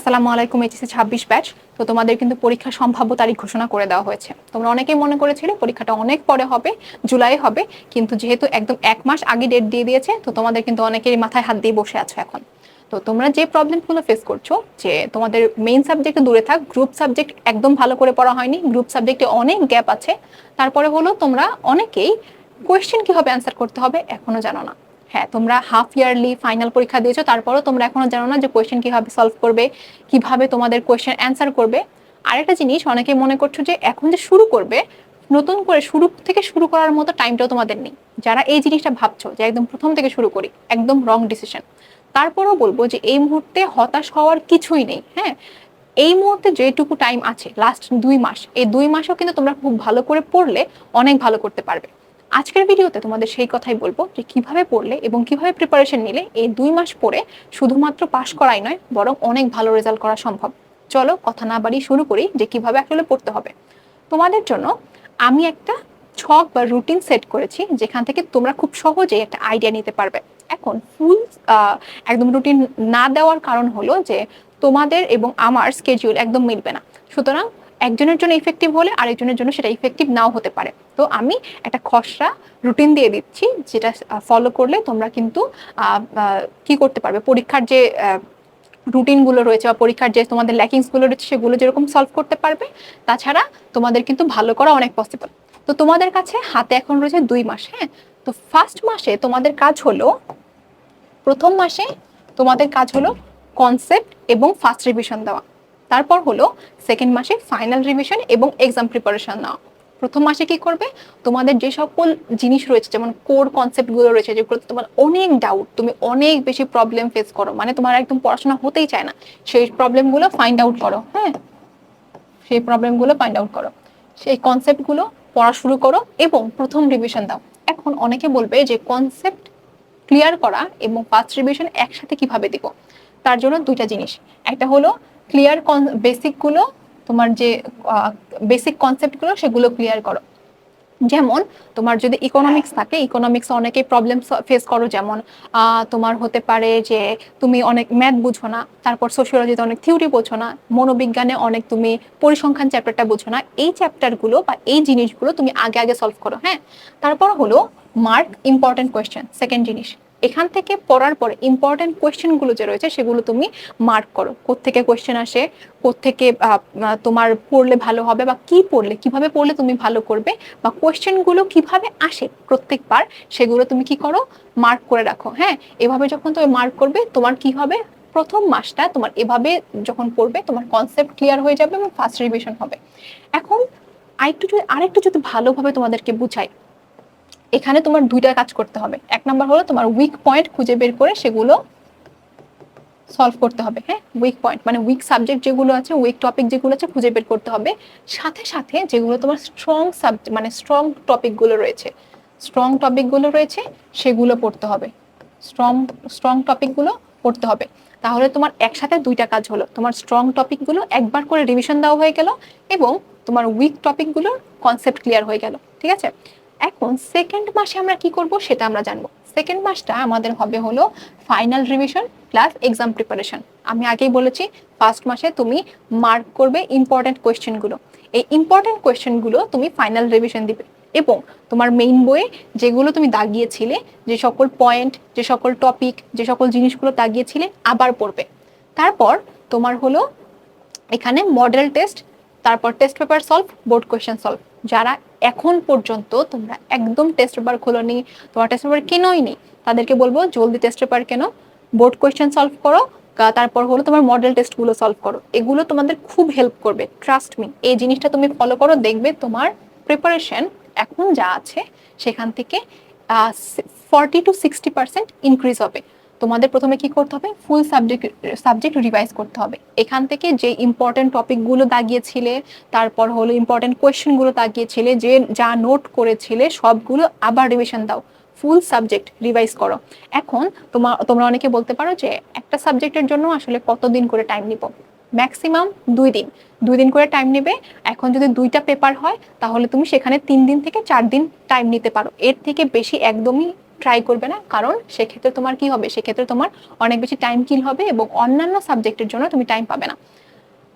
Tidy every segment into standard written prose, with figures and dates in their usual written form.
আসসালামু আলাইকুম HSC 26 batch. তো তোমাদের কিন্তু পরীক্ষার সম্ভাব্য তারিখ ঘোষণা করে দেওয়া হয়েছে। তোমরা অনেকেই মনে করেছিলে পরীক্ষাটা অনেক পরে হবে, জুলাই হবে, কিন্তু যেহেতু একদম 1 মাস আগে ডেট দিয়ে দিয়েছে, তো তোমাদের কিন্তু অনেকেরই মাথায় হাত দিয়ে বসে আছো এখন। তো তোমরা যে প্রবলেমগুলো ফেস করছো, যে তোমাদের মেইন সাবজেক্টে দূরে থাক, গ্রুপ সাবজেক্ট একদম ভালো করে পড়া হয়নি, গ্রুপ সাবজেক্টে অনেক গ্যাপ আছে। তারপরে হলো তোমরা অনেকেই কোয়েশ্চেন কিভাবে অ্যান্সার করতে হবে এখনো জানো না। হ্যাঁ, তোমরা হাফ ইয়ারলি ফাইনাল পরীক্ষা দিয়েছো, তারপরও তোমরা এখনো জানো না যে কোয়েশ্চেন কিভাবে সলভ করবে, কিভাবে তোমাদের কোয়েশ্চেন অ্যান্সার করবে। আরেকটা জিনিস, অনেকে মনে করছো যে এখন যে শুরু করবে, নতুন করে শুরু থেকে শুরু করার মতো টাইমটাও তোমাদের নেই। যারা এই জিনিসটা ভাবছো যে একদম প্রথম থেকে শুরু করি, একদম রং ডিসিশন। তারপরও বলবো যে এই মুহূর্তে হতাশ হওয়ার কিছুই নেই। হ্যাঁ, এই মুহূর্তে যেটুকু টাইম আছে, লাস্ট 2 মাস, এই 2 মাসও কিন্তু তোমরা খুব ভালো করে পড়লে অনেক ভালো করতে পারবে। আজকের ভিডিওতে তোমাদের সেই কথাই বলবো যে কিভাবে পড়লে এবং কিভাবে প্রিপারেশন নিলে এই 2 মাস পরে শুধুমাত্র পাশ করাই নয়, বরং অনেক ভালো রেজাল্ট করা সম্ভব। চলো কথা না বাড়িয়ে শুরু করি যে কিভাবে আসলে পড়তে হবে। তোমাদের জন্য আমি একটা ছক বা রুটিন সেট করেছি, যেখান থেকে তোমরা খুব সহজেই একটা আইডিয়া নিতে পারবে। এখন ফুল একদম রুটিন না দেওয়ার কারণ হলো যে তোমাদের এবং আমার স্কেডিউল একদম মিলবে না। সুতরাং একজনের জন্য ইফেক্টিভ হলে আরেকজনের জন্য সেটা ইফেক্টিভ নাও হতে পারে। তো আমি একটা খসড়া রুটিন দিয়ে দিচ্ছি, যেটা ফলো করলে তোমরা কিন্তু কি করতে পারবে, পরীক্ষার যে রুটিনগুলো রয়েছে বা পরীক্ষার যে তোমাদের ল্যাকিংসগুলো রয়েছে সেগুলো যেরকম সলভ করতে পারবে, তাছাড়া তোমাদের কিন্তু ভালো করা অনেক পসিবল। তো তোমাদের কাছে হাতে এখন রয়েছে 2 মাস। হ্যাঁ, তো ফার্স্ট মাসে তোমাদের কাজ হলো, প্রথম মাসে তোমাদের কাজ হলো কনসেপ্ট এবং ফার্স্ট রিভিশন দেওয়া। তারপর হলো সেকেন্ড মাসে ফাইনাল রিভিশন এবং এক্সাম প্রিপারেশন নেওয়া। প্রথম মাসে কি করবে, তোমাদের যে সকল জিনিস রয়েছে, যেমন কোর কনসেপ্টগুলো রয়েছে, যেগুলো তোমার অনেক ডাউট, তুমি অনেক বেশি প্রবলেম ফেস করো, মানে তোমার একদম পড়াশোনা হতেই চায় না, সেই প্রবলেমগুলো ফাইন্ড আউট করো। হ্যাঁ, সেই প্রবলেমগুলো ফাইন্ড আউট করো, সেই কনসেপ্টগুলো পড়া শুরু করো এবং প্রথম রিভিশন দাও। এখন অনেকে বলবে যে কনসেপ্ট ক্লিয়ার করা এবং ফার্স্ট রিভিশন একসাথে কিভাবে দিব। তার জন্য দুইটা জিনিস, একটা হলো ক্লিয়ার বেসিকগুলো, তোমার যে বেসিক কনসেপ্টগুলো সেগুলো ক্লিয়ার করো। যেমন তোমার যদি ইকোনমিক্স থাকে, ইকোনমিক্স অনেকে প্রবলেম ফেস করো, যেমন তোমার হতে পারে যে তুমি অনেক ম্যাথ বুঝো না, তারপর সোশিওলজিতে অনেক থিওরি বোঝো না, মনোবিজ্ঞানে অনেক তুমি পরিসংখ্যান চ্যাপ্টারটা বুঝো না। এই চ্যাপ্টারগুলো বা এই জিনিসগুলো তুমি আগে আগে সলভ করো। হ্যাঁ, তারপর হলো মার্ক ইম্পর্টেন্ট কোয়েশ্চেন, সেকেন্ড জিনিস। এখান থেকে পড়ার পরে ইম্পর্টেন্ট কোয়েশ্চেনগুলো যে রয়েছে সেগুলো তুমি মার্ক করো, কোত্থেকে কোয়েশ্চেন আসে, কোত্থেকে তোমার পড়লে ভালো হবে, বা কি পড়লে কিভাবে পড়লে তুমি ভালো করবে, বা কোয়েশ্চেনগুলো কিভাবে আসে প্রত্যেকবার, সেগুলো তুমি কি করো, মার্ক করে রাখো। হ্যাঁ, এভাবে যখন তুমি মার্ক করবে, তোমার কি হবে, প্রথম মাসটা তোমার এভাবে যখন পড়বে, তোমার কনসেপ্ট ক্লিয়ার হয়ে যাবে এবং ফার্স্ট রিভিশন হবে। এখন আরেকটু যদি ভালোভাবে তোমাদেরকে বুঝাই, এখানে তোমার দুইটা কাজ করতে হবে। এক নাম্বার হলো তোমার উইক পয়েন্ট খুঁজে বের করে সেগুলো সলভ করতে হবে। হ্যাঁ, উইক পয়েন্ট মানে উইক সাবজেক্ট যেগুলো আছে, উইক টপিক যেগুলো আছে খুঁজে বের করতে হবে। সাথে সাথে যেগুলো তোমার স্ট্রং সাবজেক্ট মানে স্ট্রং টপিকগুলো রয়েছে, সেগুলো পড়তে হবে। স্ট্রং স্ট্রং টপিকগুলো পড়তে হবে। তাহলে তোমার একসাথে দুইটা কাজ হলো, তোমার স্ট্রং টপিকগুলো একবার করে রিভিশন দেওয়া হয়ে গেল এবং তোমার উইক টপিকগুলোর কনসেপ্ট ক্লিয়ার হয়ে গেল। ঠিক আছে, এখন সেকেন্ড মাসে আমরা কি করব সেটা আমরা জানবো। সেকেন্ড মাসটা আমাদের হবে হলো final revision plus exam preparation. আমি আগেই বলেছি, ফার্স্ট মাসে তুমি মার্ক করবে ইম্পর্টেন্ট কোয়েশ্চেনগুলো, এই ইম্পর্টেন্ট কোয়েশ্চেনগুলো তুমি ফাইনাল রিভিশন দিবে এবং তোমার মেইন বইয়ে যেগুলো তুমি দাগিয়েছিলে, যে সকল পয়েন্ট, যে সকল টপিক, যে সকল জিনিসগুলো দাগিয়েছিলে আবার পড়বে। তারপর তোমার হলো এখানে মডেল টেস্ট, তারপর test paper solve, board question solve. যারা এখন পর্যন্ত তোমরা একদম টেস্ট পেপার খোলোনি, তোমার টেস্ট পেপার কেনই নেই, তাদেরকে বলবো জলদি টেস্ট পেপার কেনো, বোর্ড কোয়েশ্চেন সলভ করো, তারপর হলো তোমার মডেল টেস্টগুলো সলভ করো। এগুলো তোমাদের খুব হেল্প করবে, ট্রাস্ট মি। এই জিনিসটা তুমি ফলো করো, দেখবে তোমার প্রিপারেশন এখন যা আছে সেখান থেকে 40 to 60% ইনক্রিজ হবে। তোমাদের প্রথমে কি করতে হবে, ফুল সাবজেক্ট রিভাইজ করতে হবে। এখান থেকে যে ইম্পর্টেন্ট টপিকগুলো দাগিয়েছিলে, তারপর হলো ইম্পর্টেন্ট কোয়েশ্চেনগুলো দাগিয়েছিলে, যে যা নোট করেছিলে সবগুলো আবার রিভিশন দাও, ফুল সাবজেক্ট রিভাইজ করো। এখন তোমরা অনেকে বলতে পারো যে একটা সাবজেক্টের জন্য আসলে কতদিন করে টাইম নিব। ম্যাক্সিমাম 2 দিন করে টাইম নেবে। এখন যদি 2টা পেপার হয় তাহলে তুমি সেখানে 3 দিন থেকে 4 দিন টাইম নিতে পারো, এর থেকে বেশি একদমই ট্রাই করবে না, কারণ সেক্ষেত্রে তোমার কি হবে, সেক্ষেত্রে তোমার অনেক বেশি টাইম কিল হবে এবং অন্যান্য সাবজেক্টের জন্য তুমি টাইম পাবে না।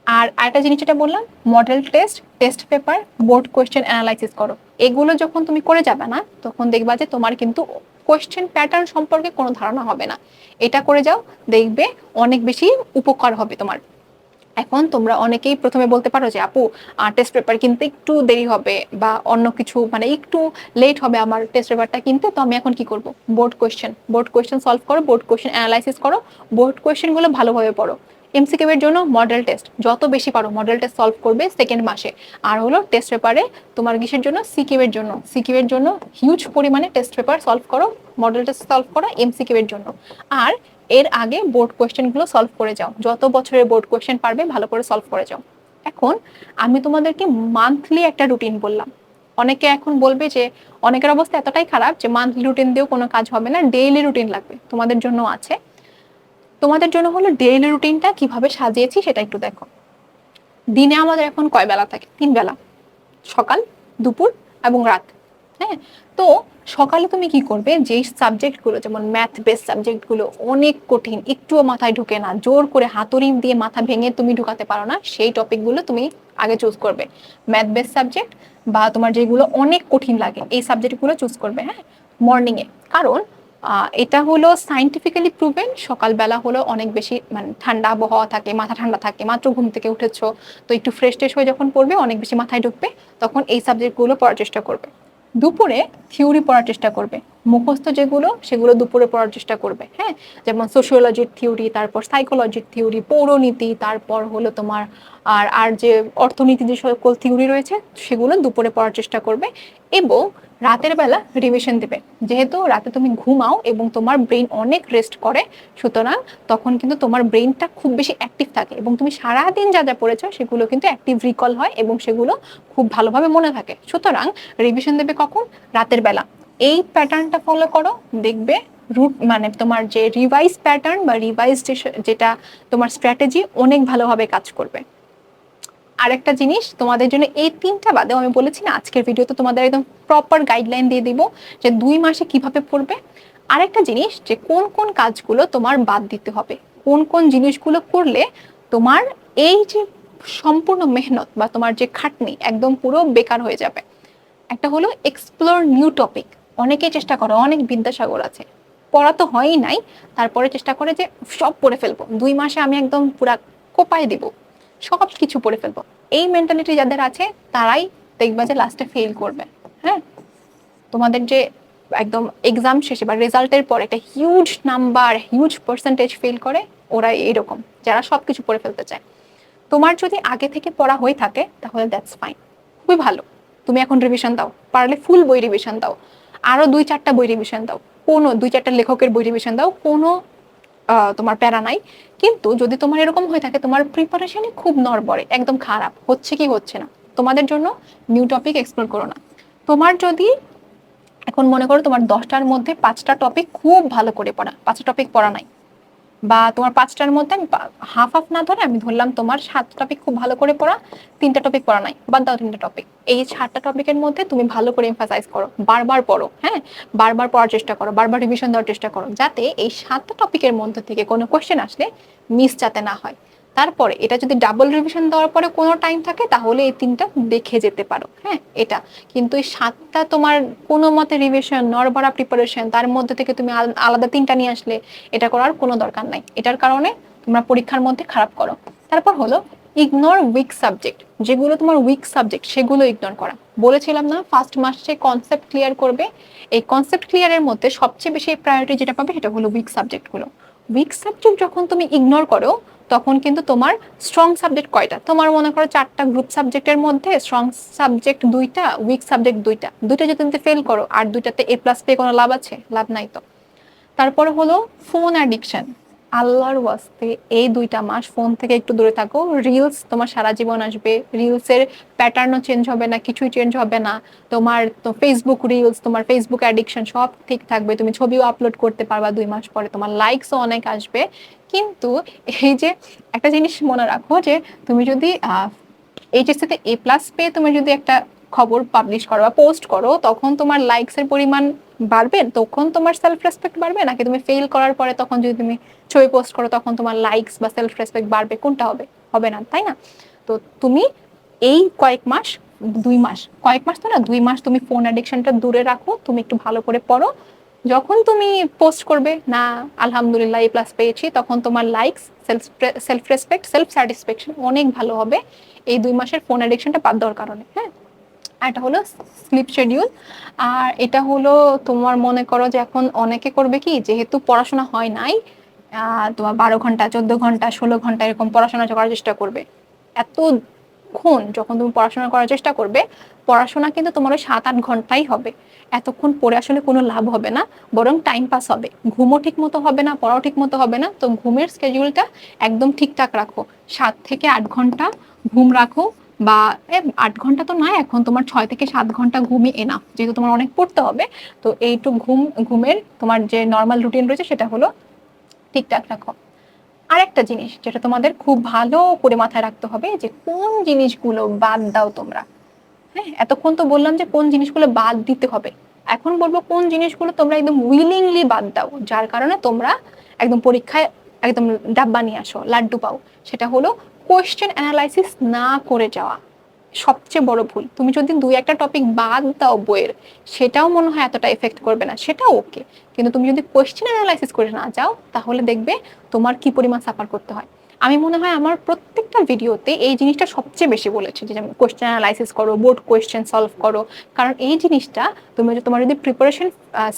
আর আরেকটা জিনিস যেটা বললাম, model test, test paper, board question analysis করো। এগুলো যখন তুমি করে যাবে না, তখন দেখবা যে তোমার কিন্তু কোয়েশ্চেন প্যাটার্ন সম্পর্কে কোনো ধারণা হবে না। এটা করে যাও, দেখবে অনেক বেশি উপকার হবে তোমার। এখন তোমরা অনেকেই প্রথমে বলতে পারো যে আপু টেস্ট পেপার কিনতে একটু দেরি হবে বা অন্য কিছু মানে একটু লেট হবে আমার টেস্ট পেপারটা কিনতে, তো আমি এখন কি করব? বোর্ড কোয়েশ্চেন সলভ করো, বোর্ড কোয়েশ্চেন অ্যানালাইসিস করো, বোর্ড কোয়েশ্চেনগুলো ভালোভাবে পড়ো। এমসিকিউ এর জন্য মডেল টেস্ট যত বেশি পারো মডেল টেস্ট সলভ করবে সেকেন্ড মাসে। আর হলো টেস্ট পেপারে তোমার কিসের জন্য, সিকিউ এর জন্য হিউজ পরিমাণে টেস্ট পেপার সলভ করো, মডেল টেস্ট সলভ করো এমসিকিউ এর জন্য। আর এর আগে বোর্ড কোয়েশ্চেনগুলো সলভ করে যাও, যত বছরের বোর্ড কোয়েশ্চেন পারবে ভালো করে সলভ করে যাও। এখন আমি তোমাদেরকে মান্থলি একটা রুটিন বললাম। অনেকে এখন বলবে যে অনেকের অবস্থা এতটাই খারাপ যে মান্থলি রুটিন দিয়েও কোনো কাজ হবে না, ডেইলি রুটিন লাগবে। তোমাদের জন্য আছে, তোমাদের জন্য হলো ডেইলি রুটিনটা কিভাবে সাজিয়েছি সেটা একটু দেখো। দিনে আমাদের এখন কয় বেলা থাকে? 3 বেলা, সকাল, দুপুর এবং রাত। হ্যাঁ, তো সকালে তুমি কি করবে, যেই সাবজেক্টগুলো যেমন ম্যাথ বেস সাবজেক্টগুলো অনেক কঠিন, একটুও মাথায় ঢুকে না, জোর করে হাতুড়ি দিয়ে মাথা ভেঙে তুমি ঢুকাতে পারো না, সেই টপিকগুলো তুমি আগে চুজ করবে। ম্যাথ বেস সাবজেক্ট বা তোমার যেগুলো অনেক কঠিন লাগে এই সাবজেক্টগুলো চুজ করবে, হ্যাঁ, মর্নিংয়ে। কারণ এটা হলো সাইন্টিফিক্যালি প্রুভেন, সকালবেলা হলো অনেক বেশি মানে ঠান্ডা আবহাওয়া থাকে, মাথা ঠান্ডা থাকে, মাত্র ঘুম থেকে উঠেছো, তো একটু ফ্রেশ ট্রেশ হয়ে যখন পড়বে অনেক বেশি মাথায় ঢুকবে, তখন এই সাবজেক্টগুলো পড়ার চেষ্টা করবে। দুপুরে থিওরি পড়ার চেষ্টা করবে, মুখস্থ যেগুলো সেগুলো দুপুরে পড়ার চেষ্টা করবে, হ্যাঁ, যেমন সোশিওলজির থিওরি, তারপর সাইকোলজির থিওরি, পৌরনীতি, তারপর হলো তোমার আর আর যে অর্থনীতি যে সকল থিওরি রয়েছে সেগুলো দুপুরে পড়ার চেষ্টা করবে। এবং রাতের বেলা রিভিশন দেবে, যেহেতু রাতে তুমি ঘুমাও এবং তোমার ব্রেন অনেক রেস্ট করে, সুতরাং তখন কিন্তু তোমার ব্রেনটা খুব বেশি অ্যাক্টিভ থাকে এবং তুমি সারাদিন যা যা পড়েছো সেগুলো কিন্তু অ্যাক্টিভ রিকল হয় এবং সেগুলো খুব ভালোভাবে মনে থাকে। সুতরাং রিভিশন দেবে কখন? রাতের বেলা। এই প্যাটার্নটা ফলো করো, দেখবে রুট মানে তোমার যে রিভাইজ প্যাটার্ন বা রিভাইজ যেটা তোমার স্ট্র্যাটেজি অনেক ভালোভাবে কাজ করবে। আরেকটা জিনিস তোমাদের জন্য, এই 3টা বাদেও আমি বলেছি না আজকের ভিডিওতে তোমাদের একদম প্রপার গাইডলাইন দিয়ে দিব যে 2 মাসে কিভাবে পড়বে। আরেকটা জিনিস যে কোন কোন কাজগুলো তোমার বাদ দিতে হবে, কোন কোন জিনিসগুলো করলে তোমার এই যে সম্পূর্ণ মেহনত বা তোমার যে খাটনি একদম পুরো বেকার হয়ে যাবে। একটা হলো এক্সপ্লোর নিউ টপিক। অনেকেই চেষ্টা করো, অনেক বিদ্যাসাগর আছে, পড়া তো হয়ই নাই, তারপরে চেষ্টা করে যে সব পড়ে ফেলবো 2 মাসে, আমি একদম পুরা কোপায় দিব, সব কিছু পড়ে ফেলবো। এই মেন্টালিটি যাদের আছে তারাই দেখবা যে লাস্টে ফেল করবে। হ্যাঁ, তোমাদের যে একদম এক্সাম শেষে বা রেজাল্টের পর একটা huge number, huge percentage fail করে, ওরা এরকম যারা সব কিছু পড়ে ফেলতে চায়। তোমার যদি আগে থেকে পড়া হয়ে থাকে তাহলে দ্যাটস ফাইন, খুবই ভালো। তুমি এখন রিভিশন দাও, পারলে ফুল বই রিভিশন দাও, আরো 2-4টা বই রিভিশন দাও, কোনো 2-4টা লেখকের বই রিভিশন দাও, কোনো তোমার প্যারা নাই। কিন্তু যদি তোমার এরকম হয়ে থাকে তোমার প্রিপারেশনই খুব নড়বড়ে, একদম খারাপ হচ্ছে কি হচ্ছে না, তোমাদের জন্য নিউ টপিক এক্সপ্লোর করো না। তোমার যদি এখন মনে করো তোমার 10টার মধ্যে 5টা টপিক খুব ভালো করে পড়া, 5টা টপিক পড়া নাই, বা তোমার 5টার মধ্যে আমি হাফ হাফ না ধরে আমি ধরলাম তোমার 7টা টপিক খুব ভালো করে পড়া, 3টা টপিক পড়া নাই, বাদ দাও 3টা টপিক। এই 7টা টপিকের মধ্যে তুমি ভালো করে এমফাসাইজ করো, বারবার পড়ো, হ্যাঁ, বারবার পড়ার চেষ্টা করো, বারবার রিভিশন দেওয়ার চেষ্টা করো, যাতে এই 7টা টপিকের মধ্যে থেকে কোনো কোয়েশ্চেন আসলে মিস যাতে না হয়। তারপরে এটা যদি ডাবল রিভিশন দেওয়ার পরে কোনো টাইম থাকে তাহলে এই 3টা দেখে যেতে পারো, হ্যাঁ, এটা। কিন্তু এই 7টা তোমার কোনো মতে রিভিশন, নড়বড়া প্রিপারেশন, তার মধ্যে থেকে তুমি আলাদা 3টা নিয়ে আসলে এটা করার কোনো দরকার নাই। এটার কারণে তোমরা পরীক্ষার মধ্যে খারাপ করো। তারপর হলো ইগনোর উইক সাবজেক্ট, যেগুলো তোমার উইক সাবজেক্ট সেগুলো ইগনোর করা। বলেছিলাম না ফার্স্ট মাসে কনসেপ্ট ক্লিয়ার করবে, এই কনসেপ্ট ক্লিয়ারের মধ্যে সবচেয়ে বেশি প্রায়োরিটি যেটা পাবে সেটা হলো উইক সাবজেক্টগুলো। উইক সাবজেক্ট যখন তুমি ইগনোর করো তখন কিন্তু তোমার স্ট্রং সাবজেক্ট কয়টা, তোমার মনে করো 4টা গ্রুপ সাবজেক্টের মধ্যে স্ট্রং সাবজেক্ট 2টা, উইক সাবজেক্ট 2টা, 2টা যদি তুমি ফেল করো আর 2টাতে A+ পেয়ে কোনো লাভ আছে? লাভ নাই তো। তারপরে হলো ফোন অ্যাডিকশন। আল্লাহর ওয়াস্তে এই 2টা মাস ফোন থেকে একটু দূরে থাকো। রিলস তোমার সারা জীবন আসবে, রিলসের প্যাটার্নও চেঞ্জ হবে না, কিছুই চেঞ্জ হবে না। তোমার তো ফেসবুক রিলস, তোমার ফেসবুক অ্যাডিকশন সব ঠিক থাকবে, তুমি ছবিও আপলোড করতে পারবা 2 মাস পরে, তোমার লাইকসও অনেক আসবে। কিন্তু এই যে একটা জিনিস মনে রাখো যে তুমি যদি এইচএসসিতে A+ পেয়ে তুমি যদি একটা খবর পাবলিশ করো বা পোস্ট করো, তখন তোমার লাইকসের পরিমাণ বাড়বে, তখন তোমার সেলফ রেসপেক্ট বাড়বে, নাকি তুমি ফেল করার পরে তখন যদি তুমি ছবি পোস্ট করো তখন তোমার লাইকস বা সেলফ রেসপেক্ট বাড়বে? কোনটা হবে? হবে না, তাই না? তো তুমি এই কয়েক মাস, 2 মাস, কয়েক মাস তো না, 2 মাস তুমি ফোন অ্যাডিকশনটা দূরে রাখো, তুমি একটু ভালো করে পড়ো। যখন তুমি পোস্ট করবে না আলহামদুলিল্লাহ A+ পেয়েছি, তখন তোমার likes, self respect, self satisfaction অনেক ভালো হবে এই 2 মাসের ফোন অ্যাডিকশনটা বাদ দেওয়ার কারণে। হ্যাঁ, এটা হলো স্লিপ শিডিউল। আর এটা হলো তোমার, মনে করো যে এখন অনেকে করবে কি, যেহেতু পড়াশোনা হয় নাই, তোমার 12 ঘন্টা, 14 ঘন্টা, 16 ঘন্টা এরকম পড়াশোনা করার চেষ্টা করবে। এতক্ষণ যখন তুমি পড়াশোনা করার চেষ্টা করবে, পড়াশোনা কিন্তু তোমার ওই 7-8 ঘন্টাই হবে। এতক্ষণ পড়ে আসলে কোনো লাভ হবে না, বরং টাইম পাস হবে। ঘুমও ঠিক মতো হবে না, পড়াও ঠিক মতো হবে না। তো ঘুমের স্কেডিউলটা একদম ঠিকঠাক রাখো, 7 থেকে 8 ঘন্টা ঘুম রাখো। বা 8 ঘন্টা তো নয়, এখন তোমার 6 থেকে 7 ঘন্টা ঘুমই এনাফ, যেহেতু তোমার অনেক পড়তে হবে। তো এইটুক ঘুমের তোমার যে নর্মাল রুটিন রয়েছে সেটা হলো ঠিকঠাক রাখো। আর একটা জিনিস যেটা তোমাদের খুব ভালো করে মাথায় রাখতে হবে, যে কোন জিনিসগুলো বাদ দাও তোমরা। হ্যাঁ, এতক্ষণ তো বললাম যে কোন জিনিসগুলো বাদ দিতে হবে, এখন বলবো কোন জিনিসগুলো তোমরা একদম উইলিংলি বাদ দাও, যার কারণে তোমরা একদম পরীক্ষায় একদম ডাব্বা নিয়ে আসো, লাড্ডু পাও। সেটা হলো কোয়েশ্চেন অ্যানালাইসিস না করে যাওয়া। সবচেয়ে বড় ভুল। তুমি যদি 2-1টা টপিক বাদ দাও বইয়ের, সেটাও মনে হয় এতটা এফেক্ট করবে না, সেটাও ওকে। কিন্তু তুমি যদি কোয়েশ্চেন অ্যানালাইসিস করে না যাও, তাহলে দেখবে তোমার কি পরিমাণ সাফার করতে হয়। আমি মনে হয় আমার প্রত্যেকটা ভিডিওতে এই জিনিসটা সবচেয়ে বেশি বলেছি, যে কোয়েশ্চেন অ্যানালাইসিস করো, বোর্ড কোয়েশ্চেন সলভ করো। কারণ এই জিনিসটা তোমার যদি প্রিপারেশন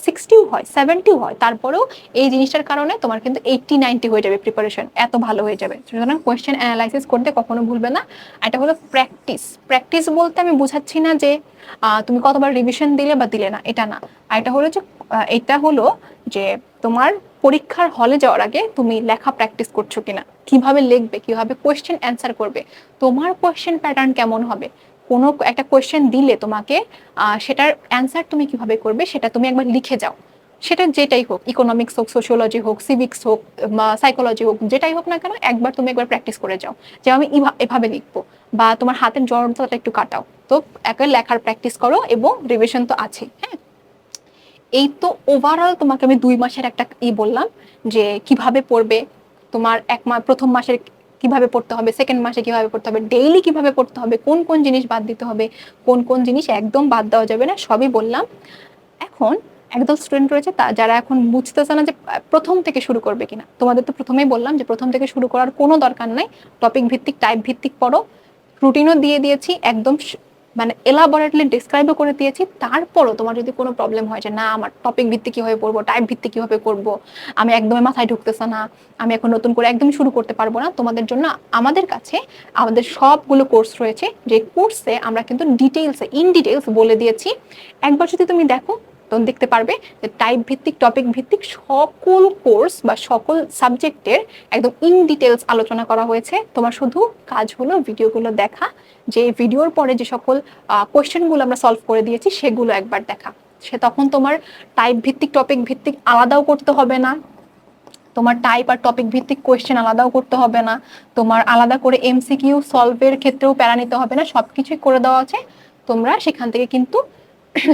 60 হয়, 70 হয়, তারপরেও এই জিনিসটার কারণে তোমার কিন্তু 80-90 হয়ে যাবে, প্রিপারেশন এত ভালো হয়ে যাবে। সুতরাং কোয়েশ্চেন অ্যানালাইসিস করতে কখনো ভুলবে না। এটা হলো প্র্যাকটিস। প্র্যাকটিস বলতে আমি বুঝাচ্ছি না যে তুমি কতবার রিভিশন দিলে বা দিলে না, এটা না। আর এটা হলো যে তোমার পরীক্ষার হলে যাওয়ার আগে তুমি লেখা প্র্যাকটিস করছো কিনা, কিভাবে লিখবে, কিভাবে কোয়েশ্চেন অ্যান্সার করবে, তোমার কোয়েশ্চেন প্যাটার্ন কেমন হবে। কোনো একটা কোয়েশ্চেন দিলে তোমাকে সেটার অ্যান্সার তুমি কিভাবে করবে সেটা তুমি একবার লিখে যাও। সেটা যেটাই হোক, ইকোনমিক্স হোক, সোশিওলজি হোক, সিভিক্স হোক, সাইকোলজি হোক, যেটাই হোক না কেন, একবার প্র্যাকটিস করে যাও যে আমি এভাবে লিখবো। বা তোমার হাতের জড়তাটা একটু কাটাও। তো একবার লেখার প্র্যাকটিস করো, এবং রিভিশন তো আছে। হ্যাঁ, এই তো ওভারঅল তোমাকে আমি 2 মাসের একটা বললাম, যে কিভাবে পড়বে। তোমার প্রথম মাসের কিভাবে পড়তে হবে, সেকেন্ড মাসে কিভাবে পড়তে হবে, ডেইলি কিভাবে পড়তে হবে, কোন কোন জিনিস বাদ দিতে হবে, কোন কোন জিনিস একদম বাদ দেওয়া যাবে না, সবই বললাম। এখন একদল স্টুডেন্ট রয়েছে যারা এখন বুঝতেছে না যে প্রথম থেকে শুরু করবে কিনা। তোমাদের তো প্রথমেই বললাম যে প্রথম থেকে শুরু করার কোনো দরকার নাই, টপিক ভিত্তিক, টাইপ ভিত্তিক পড়ো। রুটিনও দিয়ে দিয়েছি, একদম মানে এলাবোরেটলি ডিসক্রাইবও করে দিয়েছি। তারপরও তোমার যদি কোনো প্রবলেম হয় যে না আমার টপিক ভিত্তিক কিভাবে পড়বো, টাইপ ভিত্তিক কিভাবে করবো, আমি একদমই মাথায় ঢুকতেছে না, আমি এখন নতুন করে একদমই শুরু করতে পারবো না, তোমাদের জন্য আমাদের কাছে আমাদের সবগুলো কোর্স রয়েছে, যে কোর্সে আমরা কিন্তু ইন ডিটেলস বলে দিয়েছি। একবার যদি তুমি দেখো, তখন দেখতে পারবে যে টাইপ ভিত্তিক, টপিক ভিত্তিক সকল কোর্স বা সকল সাবজেক্টের একদম ইন ডিটেলস আলোচনা করা হয়েছে। তোমার শুধু কাজ হলো ভিডিওগুলো দেখা, যে ভিডিওর পরে যে সকল কোয়েশ্চেনগুলো আমরা সলভ করে দিয়েছি সেগুলো একবার দেখা। তখন তোমার টাইপ ভিত্তিক, টপিক ভিত্তিক আলাদাও করতে হবে না, তোমার টাইপ আর টপিক ভিত্তিক কোয়েশ্চেন আলাদাও করতে হবে না, তোমার আলাদা করে MCQ সলভের ক্ষেত্রেও প্যারা নিতে হবে না, সবকিছুই করে দেওয়া আছে। তোমরা সেখান থেকে কিন্তু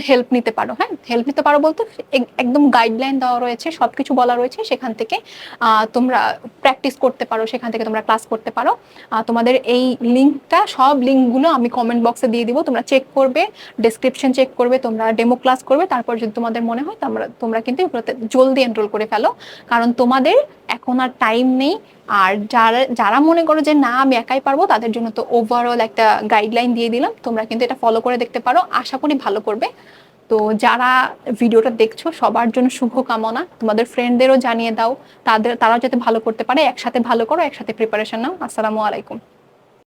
হেল্প নিতে পারো। হ্যাঁ, হেল্প নিতে পারো বলতে একদম গাইডলাইন দেওয়া রয়েছে, সবকিছু বলা রয়েছে, সেখান থেকে তোমরা প্র্যাকটিস করতে পারো, সেখান থেকে তোমরা ক্লাস করতে পারো। তোমাদের এই লিঙ্কটা, সব লিঙ্কগুলো আমি কমেন্ট বক্সে দিয়ে দিব, তোমরা চেক করবে, ডেসক্রিপশন চেক করবে, তোমরা ডেমো ক্লাস করবে। তারপর যদি তোমাদের মনে হয় তোমরা কিন্তু এগুলোতে জলদি এনরোল করে ফেলো, কারণ তোমাদের এখন আর টাইম নেই। আর যারা মনে করো যে না আমি একাই পারবো, তাদের জন্য তো ওভারঅল একটা গাইডলাইন দিয়ে দিলাম, তোমরা কিন্তু এটা ফলো করে দেখতে পারো, আশা করি ভালো করবে। তো যারা ভিডিওটা দেখছো সবার জন্য শুভ কামনা, তোমাদের ফ্রেন্ডদেরও জানিয়ে দাও, তারাও যাতে ভালো করতে পারে। একসাথে ভালো করো, একসাথে প্রিপারেশন নাও। আসসালামু আলাইকুম।